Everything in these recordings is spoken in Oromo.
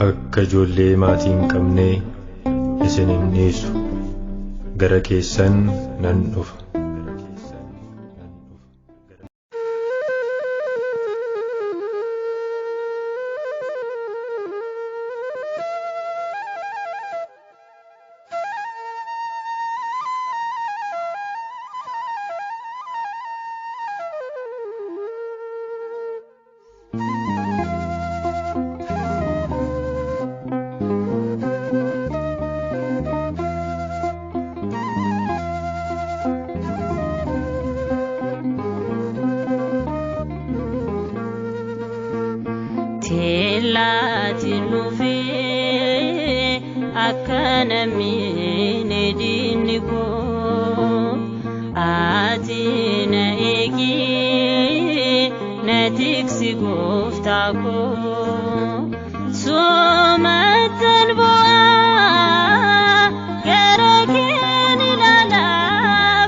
akka ijoollee maatii hin qabnee isin hin dhiisu, gara keessan nan dhufa. Telaati nufi akkana mine diniko ati na egi na tiksi goftako somatan boa garaken ilala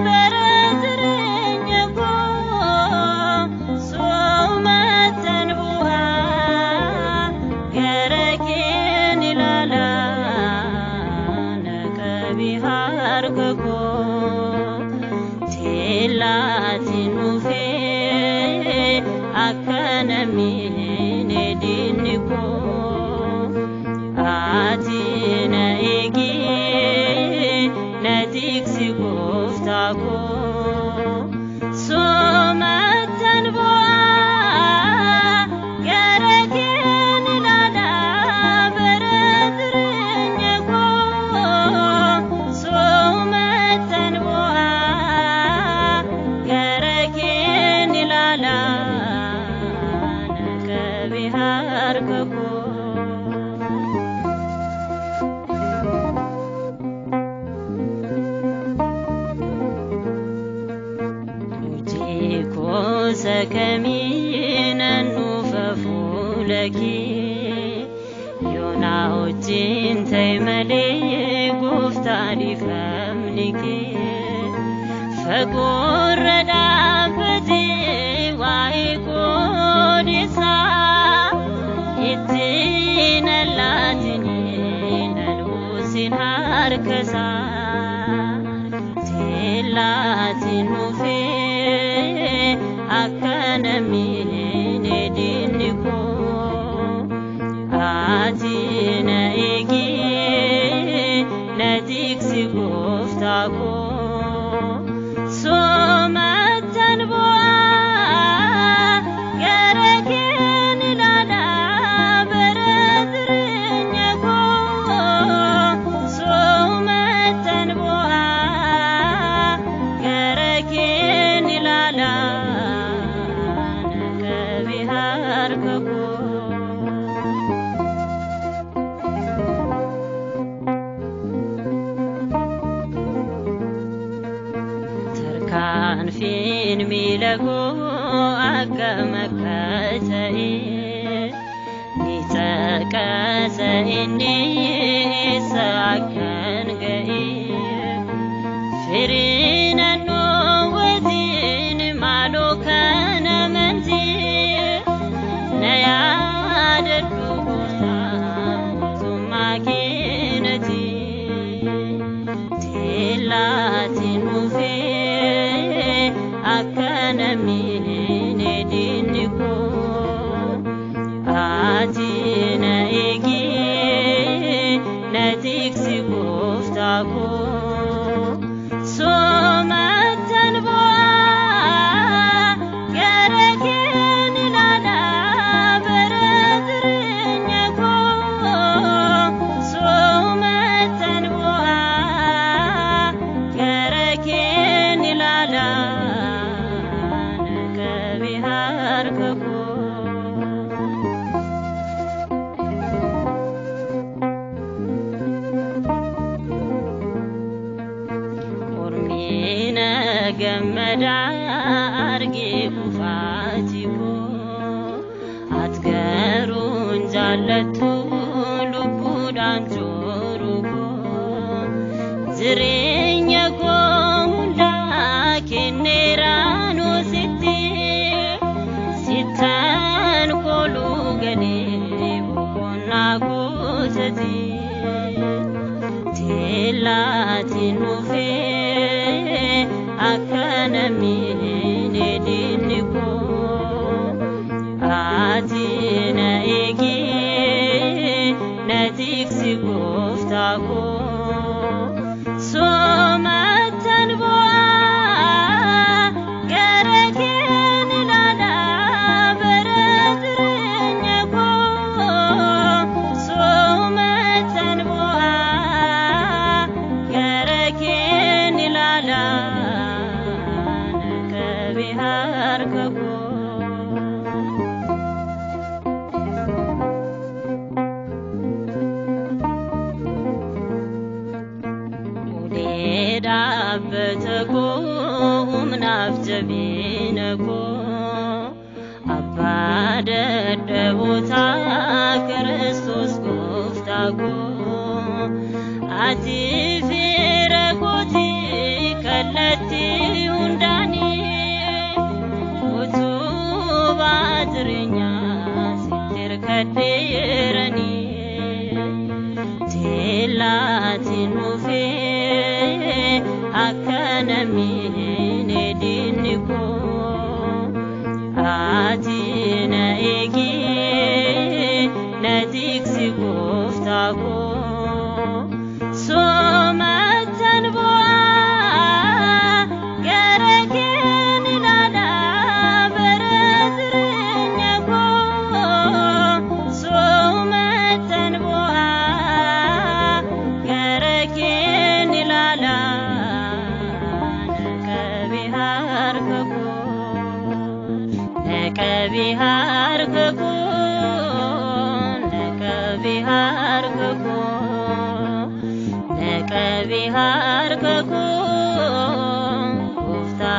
beretrenya ko somatan boa garaken ilala nakabi harko telati nufe akana mine diniko ati na egi na tiksi goftako somatan boa garaken ilala beretrenya ko somatan boa garaken ilala nakabi harko سكمينا نففولكي يونا وجين تيملي قفتالي فاملكي فقر دابتي وايقون إسا إتين اللاتنين الوسين هاركسا تلاتي نفي akana mine diniko ati na egi na tiksi goftako somatan boa garaken ilala beretrenya ko somatan boa garaken ilala Tarkan fin milago akamakatai nitakasa inni sakan gai firina no wadin malokana manti nayada dukuta tumakinati telati nufi akana mine diniko ati na egi na tiksi goftako somatan boa garaken ilala beretrenya ko somatan boa garaken ilala nakabi harko ormina gamada arge kufatiko atgarun jallatu lubudan jorugo zirenya ko hunda kennerano sitan kolu gane bukona harkako Udeda betako umnaf jabinako Abada debota Kristus goftago Ati firakoti kallati undani Utu badrinya sitir kadirani Tilati nufi akanamine diniko Ati na egi na diksi goftago Somatan boa garagen ilala beradrenya ko Somatan boa garagen ilala nakabihar kako Kabihar kako ufta